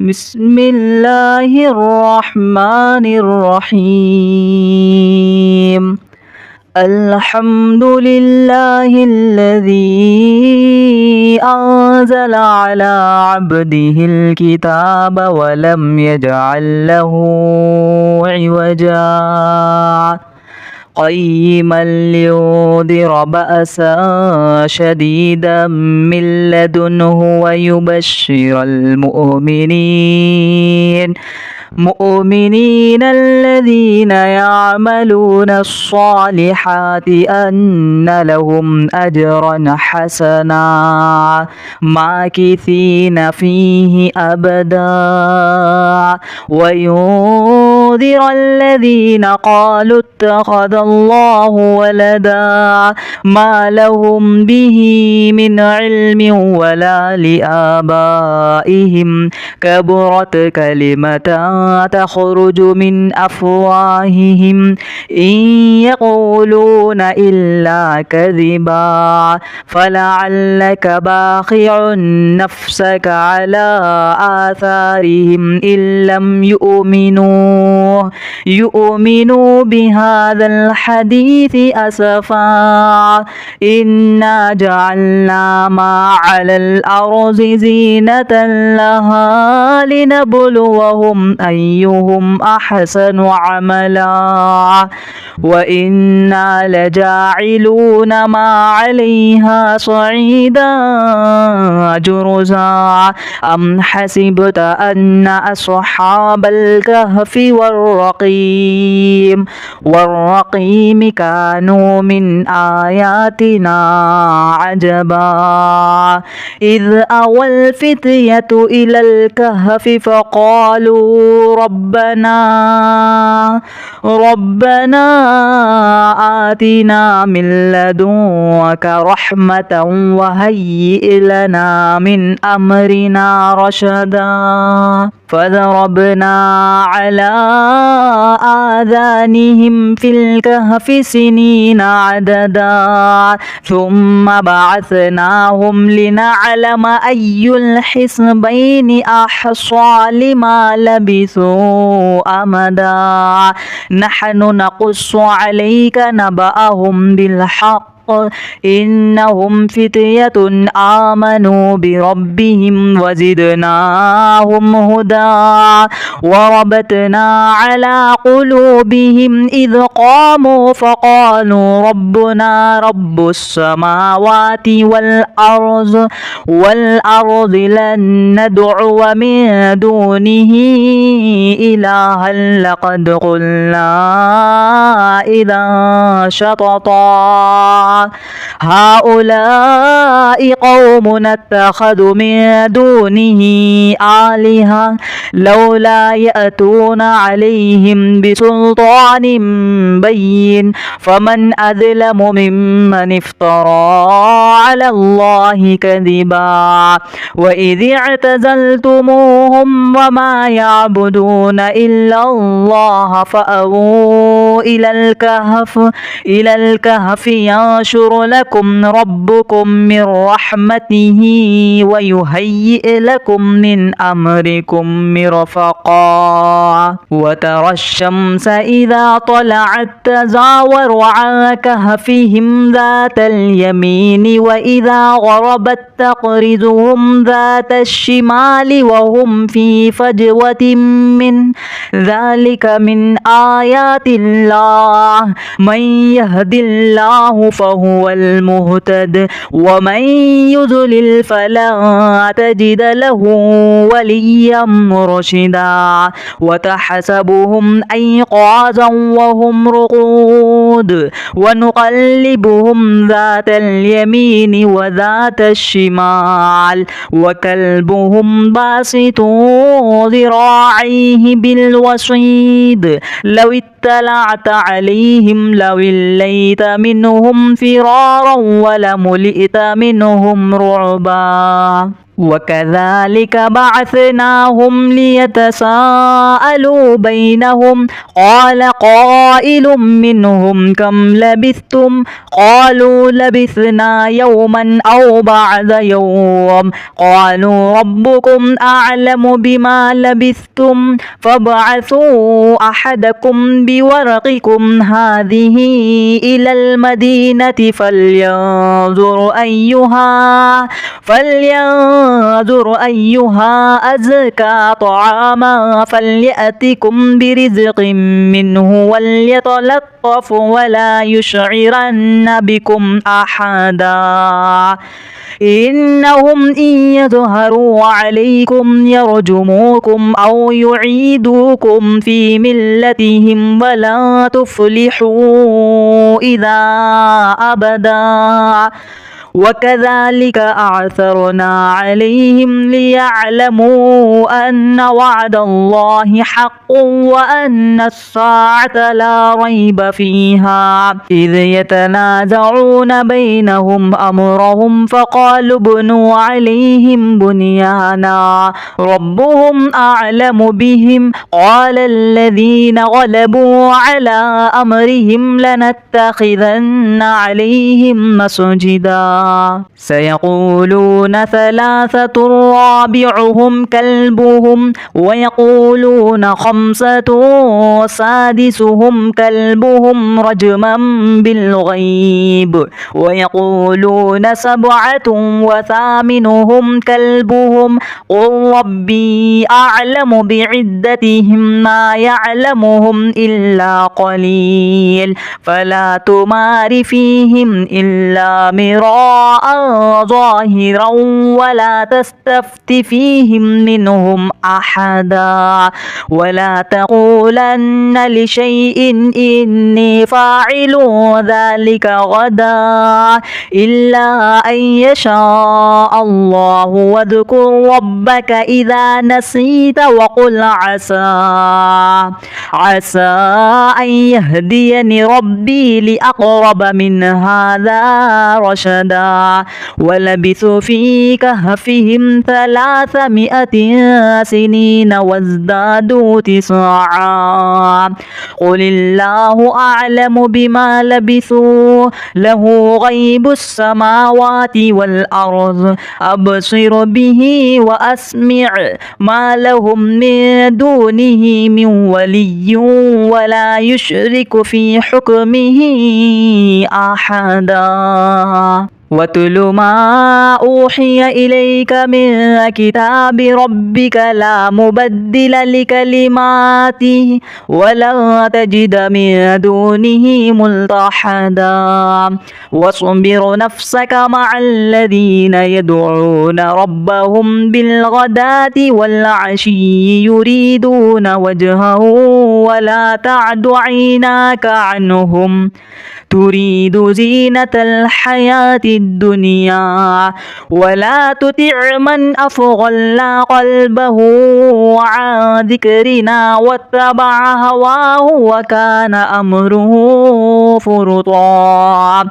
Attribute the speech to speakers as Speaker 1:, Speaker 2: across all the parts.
Speaker 1: بسم الله الرحمن الرحيم. الحمد لله الذي أنزل على عبده الكتاب ولم يجعل له عوجا قيما لينذر بأسا شديدا من لدنه ويبشر المؤمنين الذين يعملون الصالحات أن لهم أجرا حسنا ماكثين فيه أبدا وينذر الذين قالوا اتخذ الله ولدا ما لهم به من علم ولا لآبائهم كبرت كلمة تخرج من أفواههم إن يقولون إلا كذبا فلعلك باخع نفسك على آثارهم إن لم يؤمنوا بهذا الحديث أسفا إنا جعلنا ما على الأرض زينة لها لنبلوهم أيهم أحسن عملا وإنا لجاعلون ما عليها صعيدا جرزا أم حسبت أن أصحاب الكهف والرقيم كانوا من آياتنا عجبا إذ أوى الفتية إلى الكهف فقالوا ربنا آتنا من لدنك رحمة وهيئ لنا من أمرنا رشدا فضربنا على آذانهم في الكهف سنين عددا ثم بعثناهم لنعلم أي الحزبين أحصى لما لبثوا أمدا نحن نقص عليك نبأهم بالحق إنهم فتية آمنوا بربهم وزدناهم هدى وربطنا على قلوبهم إذ قاموا فقالوا ربنا رب السماوات والأرض لن ندعو من دونه إلها لقد قلنا إذا شططا هؤلاء قوم اتخذوا من دونه آلهة لولا يأتون عليهم بسلطان بين فمن أظلم ممن افترى على الله كذبا وإذ اعتزلتموهم وما يعبدون إلا الله فأووا إلى الكهف ينشر لكم ربكم من رحمته ويهيئ لكم من أمركم مرفقا وترى الشمس إذا طلعت تزاور عن كهفهم ذات اليمين وإذا غربت تقرضهم ذات الشمال وهم في فجوة من ذلك من آيات الله من يهد الله فهو المهتد ومن يضلل فلن تجد له وليا مرشدا وتحسبهم أيقاظا وهم رقود ونقلبهم ذات اليمين وذات الشمال وكلبهم باسط ذراعيه بالوصيد لو اطلعت عليهم لوليت منهم فرارا ولملئت منهم رعبا وكذلك بعثناهم ليتساءلوا بينهم قال قائل منهم كم لبثتم قالوا لبثنا يوما أو بعد يوم قالوا ربكم أعلم بما لبثتم فابعثوا أحدكم بورقكم هذه إلى المدينة فلينظر أيها أزكى طعاما فليأتكم برزق منه وليتلطف ولا يشعرن بكم أحدا إنهم إن يظهروا عليكم يرجموكم أو يعيدوكم في ملتهم ولا تفلحوا إذا أبدا وكذلك أعثرنا عليهم ليعلموا أن وعد الله حق وأن الساعة لا ريب فيها إذ يتنازعون بينهم أمرهم فقالوا ابنوا عليهم بنيانا ربهم أعلم بهم قال الذين غلبوا على أمرهم لنتخذن عليهم مسجدا سيقولون ثلاثة رابعهم كلبهم ويقولون خمسة سادسهم كلبهم رجما بالغيب ويقولون سبعة وثامنهم كلبهم قل ربي أعلم بعدتهم ما يعلمهم إلا قليل فلا تمار فيهم إلا مرارا ظاهرا ولا تستفت فيهم منهم أحدا ولا تقولن لشيء إني فاعل ذلك غدا إلا أن يشاء الله واذكر ربك إذا نسيت وقل عسى أن يهديني ربي لأقرب من هذا رشدا ولبثوا في كهفهم 300 سنين وازدادوا 9 قل الله أعلم بما لبثوا له غيب السماوات والأرض أبصر به وأسمع ما لهم من دونه من ولي ولا يشرك في حكمه أحدا واتل ما أوحي إليك من كتاب ربك لا مبدل لكلماته ولا تجد من دونه ملتحدا واصبر نفسك مع الذين يدعون ربهم بالغداة والعشي يريدون وجهه ولا تعد عيناك عنهم تريد زينة الحياة الدنيا ولا تطع من أغفلنا قلبه عن ذكرنا واتبع هواه وكان أمره فرطا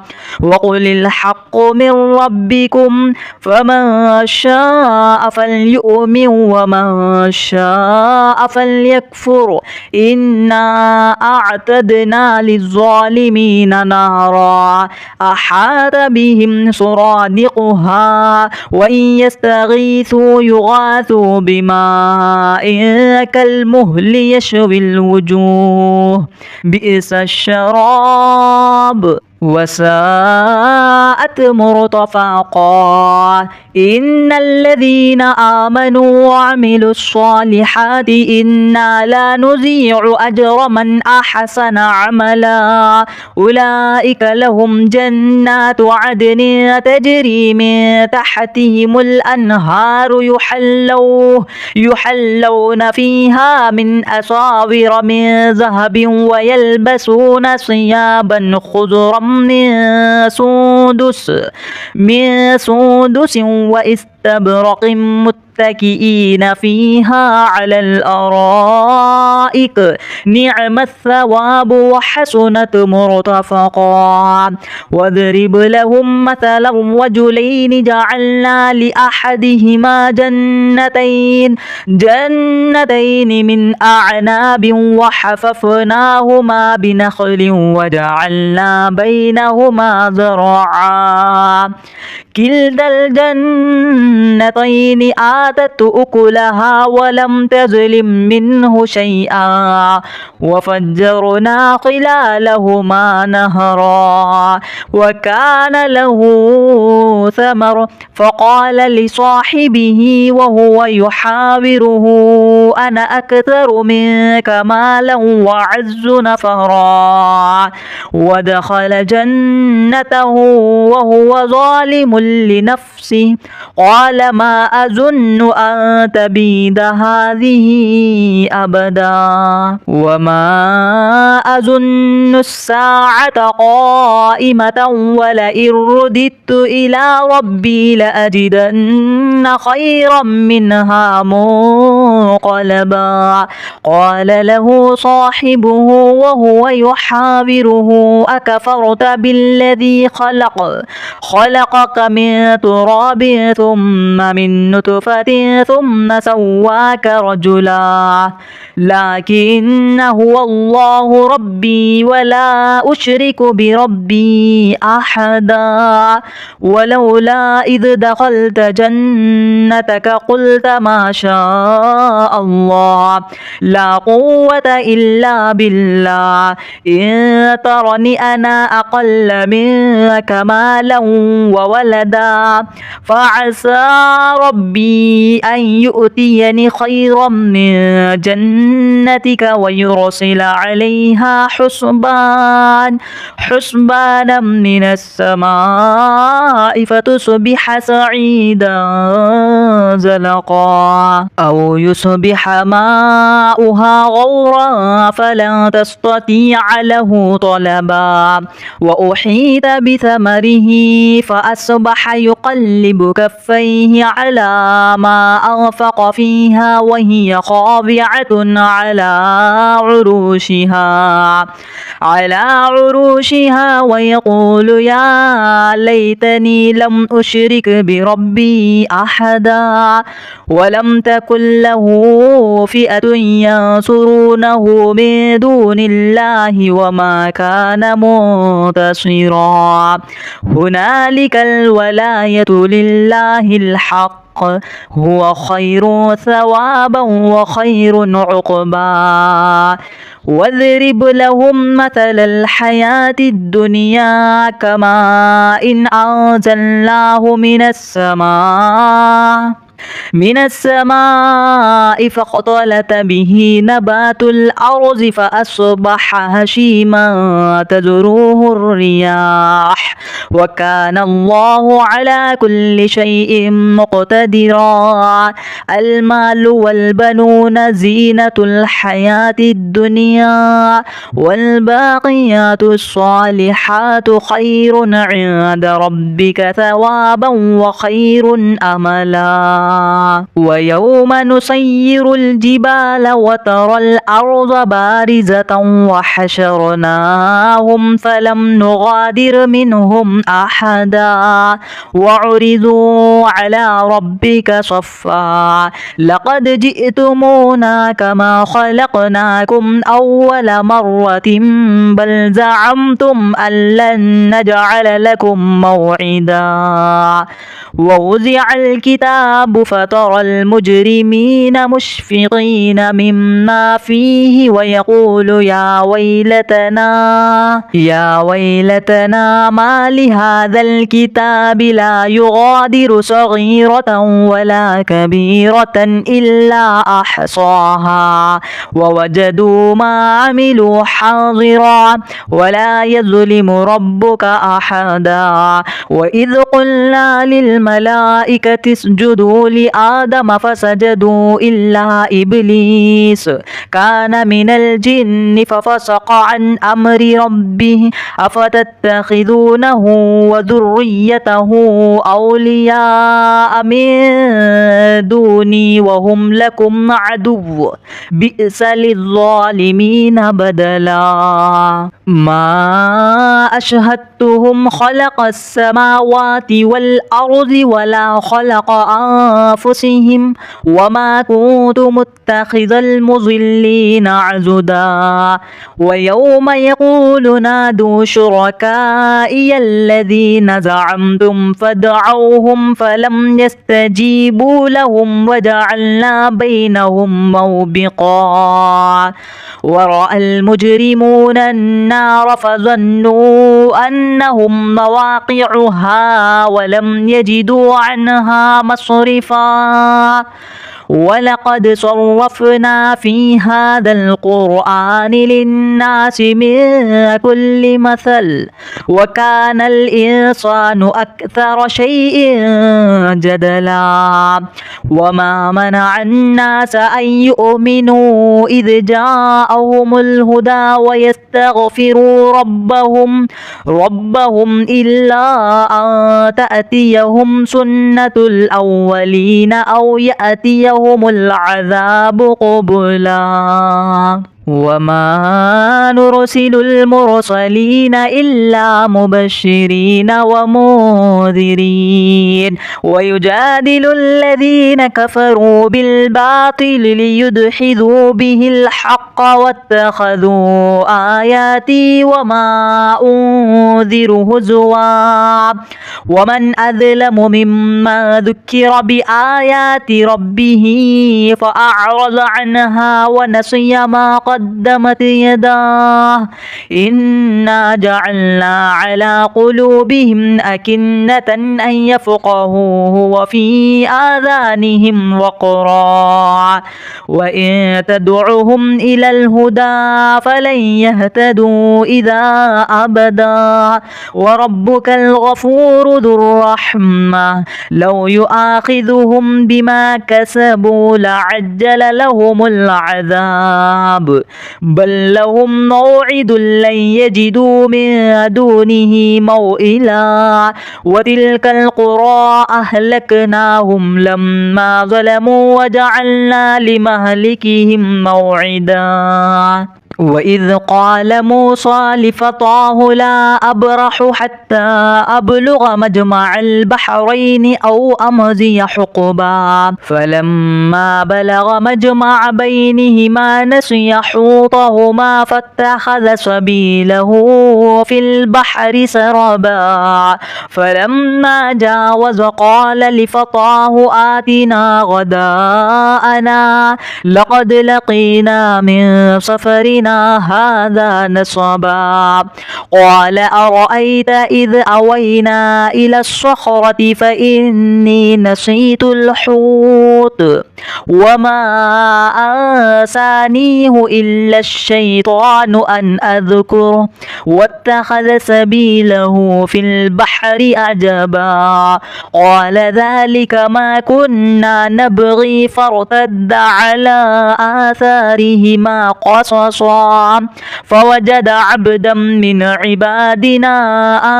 Speaker 1: وقل الحق من ربكم فمن شاء فليؤمن ومن شاء فليكفر إنا أعتدنا للظالمين نارا أحاط بهم سرادقها وإن يستغيثوا يغاثوا بماء كالمهل يشوي الوجوه بئس الشراب وساءت مرتفقا إن الذين آمنوا وعملوا الصالحات إنا لا نضيع أجر من أحسن عملا أولئك لهم جنات عدن تجري من تحتهم الأنهار يحلون فيها من أساور من ذهب ويلبسون ثيابا خضرا من سندس واستبرق متكئين فيها على الأرائك نعم الثواب وحسنت مرتفقا واضرب لهم مثل الرجلين جعلنا لأحدهما جنتين من أعناب وحففناهما بنخل وجعلنا بينهما زرعا كلتا الجنتين آتت أكلها ولم تظلم منه شيئا وفجرنا خلالهما نهرا وكان له ثمر فقال لصاحبه وهو يحاوره أنا أكثر منك مالا وأعز نفرا ودخل جنته وهو ظالم لنفسه قال ما أظن أن تبيد هذه أبدا وما أظن الساعة قائمة ولئن رددت إلى ربي لأجدن خيرا منها منقلبا قال له صاحبه وهو يحاوره أكفرت بالذي خلقك من تراب ثم من نطفة ثم سواك رجلا لكن هو الله ربي ولا أشرك بربي أحدا ولولا إذ دخلت جنتك قلت ما شاء الله لا قوة إلا بالله إن ترني أنا أقل منك مالا وولدا فعسى ربي أن يؤتيني خيرا من جنتك ويرسل عليها حسبانا من السماء فتصبح سعيدا زلقا أو يصبح ماؤها غورا فلن تستطيع له طلبا وأحيط بثمره فأصبح يقلب كفيه على ما أنفق فيها وهي خاضعة على عروشها ويقول يا ليتني لم أشرك بربي أحدا ولم تكن له فئة ينصرونه من دون الله وما كان منتصرا هنالك الولاية لله الحق هو خير ثوابا وخير عقبا واضرب لهم مثل الحياة الدنيا كماء إن أنزلناه من السماء فاختلط به نبات الأرض فأصبح هشيما تذروه الرياح وكان الله على كل شيء مقتدرا المال والبنون زينة الحياة الدنيا والباقيات الصالحات خير عند ربك ثوابا وخير أملا ويوم نسير الجبال وترى الأرض بارزة وحشرناهم فلم نغادر منهم أحدا وعرضوا على ربك صفا لقد جئتمونا كما خلقناكم أول مرة بل زعمتم أن لن نجعل لكم موعدا ووزع الكتاب فترى المجرمين مشفقين مما فيه ويقول يا ويلتنا ما لهذا الكتاب لا يغادر صغيرة ولا كبيرة إلا أحصاها ووجدوا ما عملوا حاضرا ولا يظلم ربك أحدا وإذ قلنا للملائكة اسجدوا لآدم فسجدوا إلا إبليس كان من الجن ففسق عن أمر ربه أفتتخذونه وذريته أولياء من دوني وهم لكم عدو بئس للظالمين بدلا ما أشهدتهم خلق السماوات والأرض ولا خلق أنفسهم وما كنت متخذ المضلين عضدا ويوم يقول نادوا شركائي الذين زعمتم فدعوهم فلم يستجيبوا لهم وجعلنا بينهم موبقا ورأى المجرمون النار فظنوا أنهم مواقعها ولم يجدوا عنها مصرفا ولقد صرفنا في هذا القرآن للناس من كل مثل وكان الإنسان أكثر شيء جدلا وما منع الناس أن يؤمنوا إذ جاءهم الهدى ويستغفروا ربهم إلا أن تأتيهم سنة الأولين أو يأتيهم العذاب قبلا وما نرسل المرسلين إلا مبشرين ومنذرين ويجادل الذين كفروا بالباطل ليدحضوا به الحق واتخذوا آياتي وما أنذر هزوا ومن أظلم ممن ذكر بآيات ربه فأعرض عنها ونسي ما قدمت يداه إنا جعلنا على قلوبهم أكنة أن يفقهوه وفي آذانهم وقرا وإن تدعهم إلى الهدى فلن يهتدوا إذا أبدا وربك الغفور ذو الرحمة لو يؤاخذهم بما كسبوا لعجل لهم العذاب بل لهم موعد لن يجدوا من دونه موئلا وتلك القرى أهلكناهم لما ظلموا وجعلنا لمهلكهم موعدا وإذ قال موسى لفتاه لا أبرح حتى أبلغ مجمع البحرين أو أمضي حقبا فلما بلغ مجمع بينهما نسي حوطهما فاتخذ سبيله في البحر سربا فلما جاوز قال لفتاه آتنا غداءنا لقد لقينا من سفرنا هذا نصبا قال أرأيت إذ أوينا إلى الصخرة فإني نسيت الحوت وما أنسانيه إلا الشيطان أن أذكره واتخذ سبيله في البحر عجبا قال ذلك ما كنا نبغي فارتد على آثارهما قصصا فوجد عبدا من عبادنا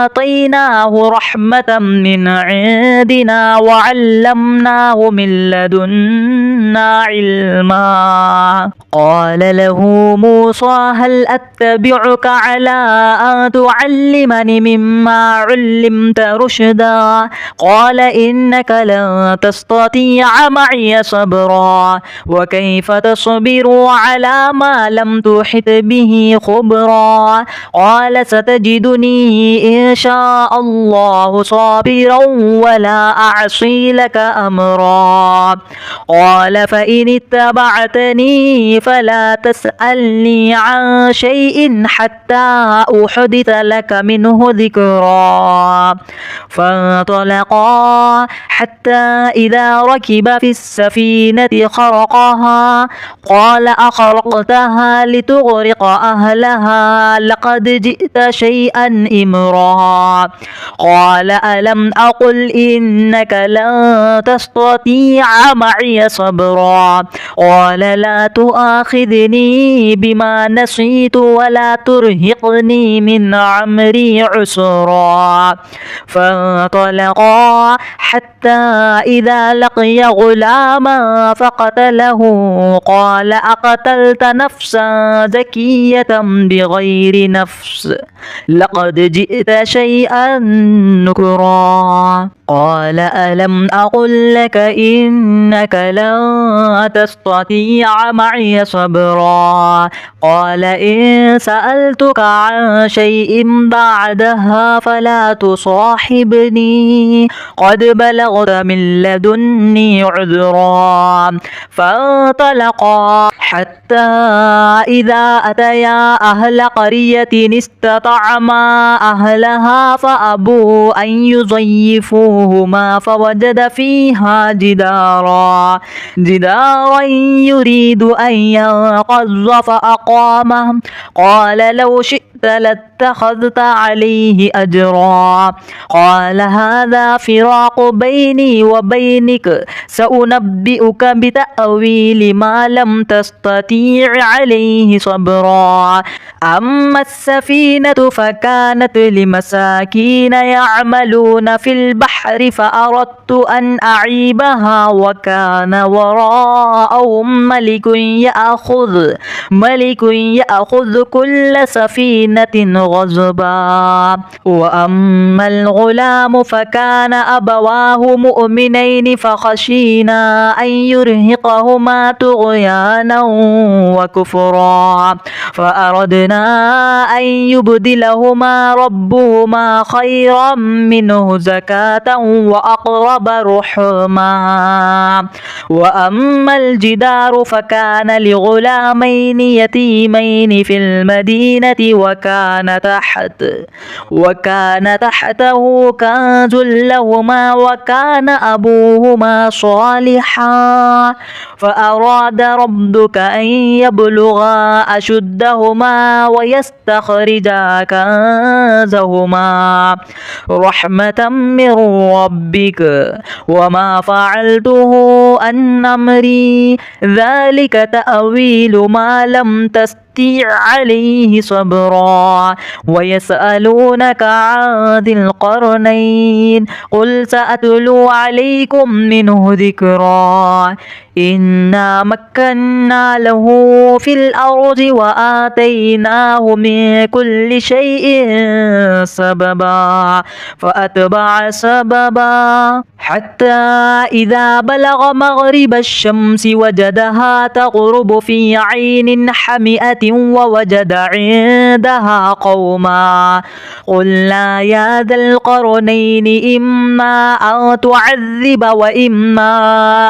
Speaker 1: آتيناه رحمة من عندنا وعلمناه من لدنا علما قال له موسى هل أتبعك على أن تعلمني مما علمت رشدا قال إنك لن تستطيع معي صبرا وكيف تصبر على ما لم تحط به خبرا قال ستجدني إن شاء الله صابرا ولا أعصي لك أمرا قال فإن اتبعتني فلا تسألني عن شيء حتى أحدث لك منه ذكرا. فانطلقا حتى إذا ركب في السفينة خرقها قال أخرقتها لتغرق أهلها لقد جئت شيئا إمرا. قال ألم أقل إنك لن تستطيع معي صبرا. قال لا تؤاخذني بما نسيت ولا ترهقني من عمري عسرا. فانطلقا حتى إذا لقي غلاما فقتله قال أقتلت نفسا زكية بغير نفس لقد جئت شيئا نكرا. قال ألم أقل لك إنك لن تستطيع معي صبرا. قال إن سألتك عن شيء بعدها فلا تصاحبني قد بلغت من لدني عذرا. فانطلقا حتى إذا أتيا أهل قرية استطعما أهلها فأبوا أن يضيفوهما فوجد فيها جدارا يريد أن ينقض فأقامه. قال لو شئت لاتخذت عليه أجرا. قال هذا فراق بيني وبينك سأنبئك بتأويل ما لم تستطيع عليه صبرا. أما السفينة فكانت لمساكين يعملون في البحر فأردت أن أعيبها وكان وراءهم ملك يأخذ كل سفينة غصبا. وأما الغلام فكان أبواه مؤمنين فخشينا أن يرهقهما طغيانا وكفرا فأردنا أن يبدلهما ربهما خيرا منه زكاة وأقرب رحما. وأما الجدار فكان لغلامين يتيمين في المدينة وكان تحته كنز لهما وكان أبوهما صالحا فأراد ربك أن يبلغا أشدهما ويستخرجا كنزهما رحمة من ربك وما فعلته عن أمري ذلك تأويل ما لم تستطع عليه صبرا. ويسألونك عن ذي القرنين قل سأتلو عليكم منه ذكرا. إنا مكنا له في الأرض وآتيناه من كل شيء سببا فأتبع سببا حتى إذا بلغ مغرب الشمس وجدها تغرب في عين حمئة ووجد عندها قوما قلنا يا ذا القرنين إما أن تعذب وإما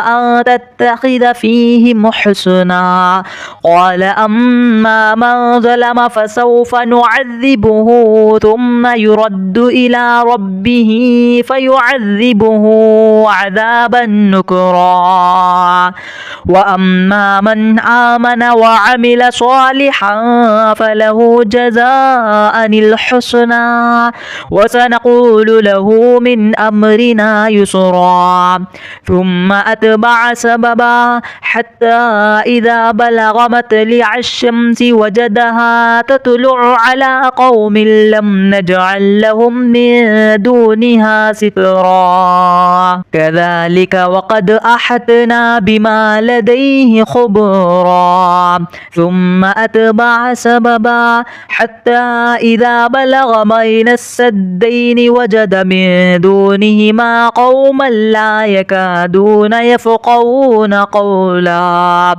Speaker 1: أن تتخذ فيهم حسنا. قال أما من ظلم فسوف نعذبه ثم يرد إلى ربه فيعذبه عذابا نكرا. وأما من آمن وعمل صالحا فله جزاء الحسنى وسنقول له من أمرنا يسرا. ثم أتبع سببا حتى إذا بلغ مطلع الشمس وجدها تطلع على قوم لم نجعل لهم من دونها سترا. كذلك وقد أحطنا بما لديه خبرا. ثم أتبع سببا حتى إذا بلغ بين السدين وجد من دونهما قوما لا يكادون يفقهون قولا.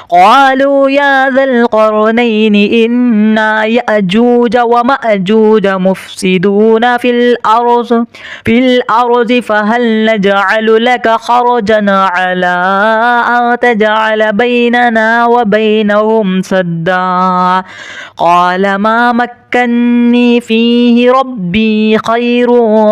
Speaker 1: قالوا يا ذا القرنين إن يأجوج ومأجوج مفسدون في الأرض فهل هل نجعل لك خرجا على أن تجعل بيننا وبينهم سدا قال ما مكني فيه ربي خير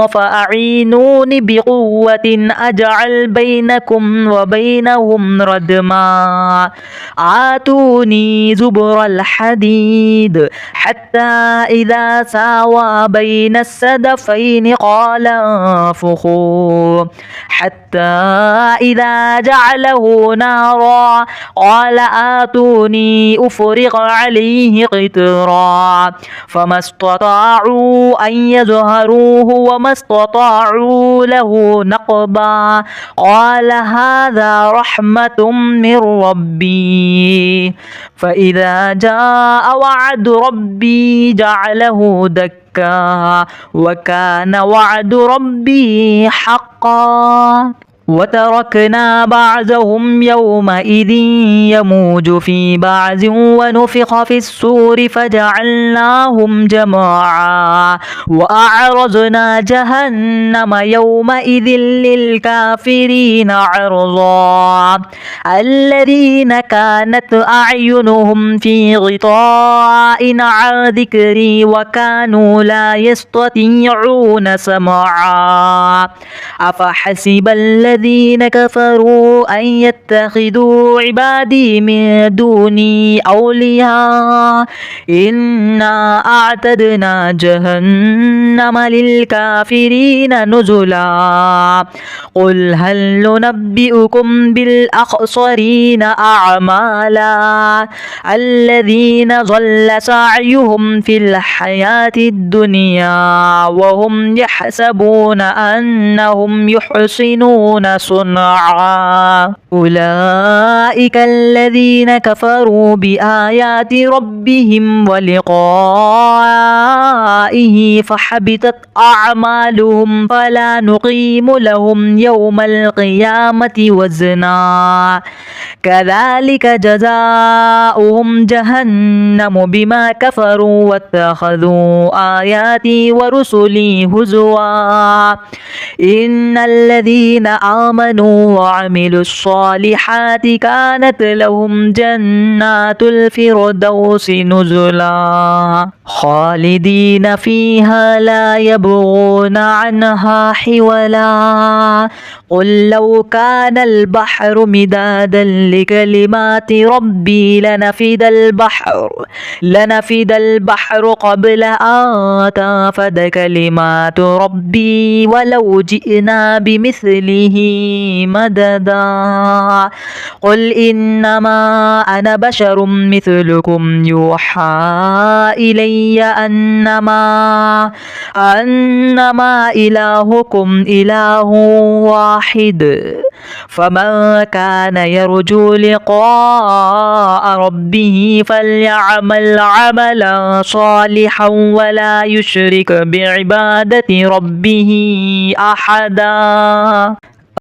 Speaker 1: فأعينوني بقوة أجعل بينكم وبينهم ردما آتوني زبر الحديد حتى إذا ساوى بين السدفين قال انفخوا حتى إذا جعله نارا قال آتوني أفرغ عليه قطرا فما استطاعوا أن يظهروه وما استطاعوا له نقبا قال هذا رحمة من ربي فإذا جاء وعد ربي جعله دكا وكان وعد ربي حقا وتركنا بعضهم يومئذ يموج في بعض ونفخ في الصور فجعلناهم جماعا وأعرضنا جهنم يومئذ للكافرين عرضا الذين كانت أعينهم في غطاء عن ذكري وكانوا لا يستطيعون سمعا أفحسب الذين كفروا أن يتخذوا عبادي من دوني أولياء إنا أعتدنا جهنم للكافرين نزلا قل هل ننبئكم بالأخسرين أعمالا الذين ضل سعيهم في الحياة الدنيا وهم يحسبون أنهم يحسنون صنعا أولئك الذين كفروا بآيات ربهم ولقائه فحبطت أعمالهم فلا نقيم لهم يوم القيامة وزنا كذلك جزاؤهم جهنم بما كفروا واتخذوا آياتي ورسلي هزوا إن الذين آمنوا وعملوا الصالحات كانت لهم جنات الفردوس نزلا خالدين فيها لا يبغون عنها حولا قل لو كان البحر مدادا لكلمات ربي لنفد البحر قبل أن تنفد كلمات ربي ولو جئنا بمثله مددا قل إنما أنا بشر مثلكم يوحى إلي أنما إلهكم إله واحد فمن كان يرجو لقاء ربه فليعمل عملا صالحا ولا يشرك بعبادة ربه أحدا.